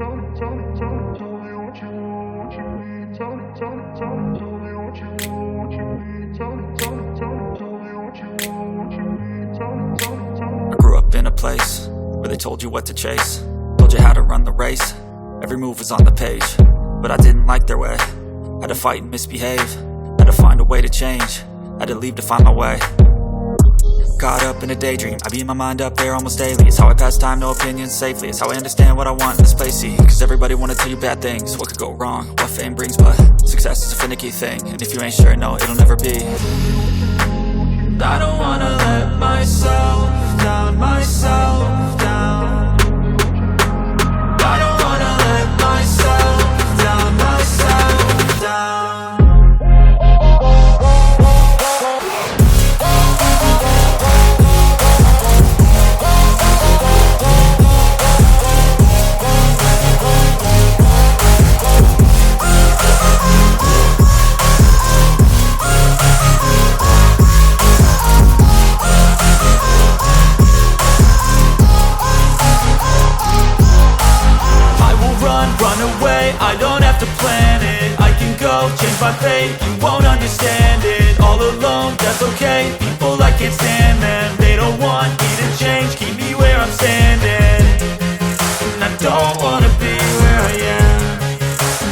I grew up in a place where they told you what to chase, told you how to run the race. Every move was on the page, but I didn't like their way. Had to fight and misbehave, had to find a way to change, had to leave to find my way. Caught up in a daydream, I beat my mind up there almost daily. It's how I pass time, no opinions safely. It's how I understand what I want in this place, see. Cause everybody wanna tell you bad things, what could go wrong, what fame brings. But success is a finicky thing, and if you ain't sure, no, it'll never be. I don't wanna let myself down, myself down. I don't wanna let myself down, myself down. I don't have to plan it, I can go change my fate. You won't understand it, all alone, that's okay. People I can't stand them, they don't want me to change. Keep me where I'm standing, and I don't wanna be where I am.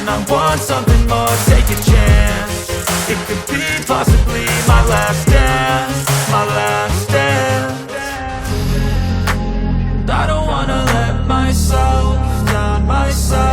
And I want something more, take a chance. It could be possibly my last dance, my last dance. I don't wanna let myself down, myself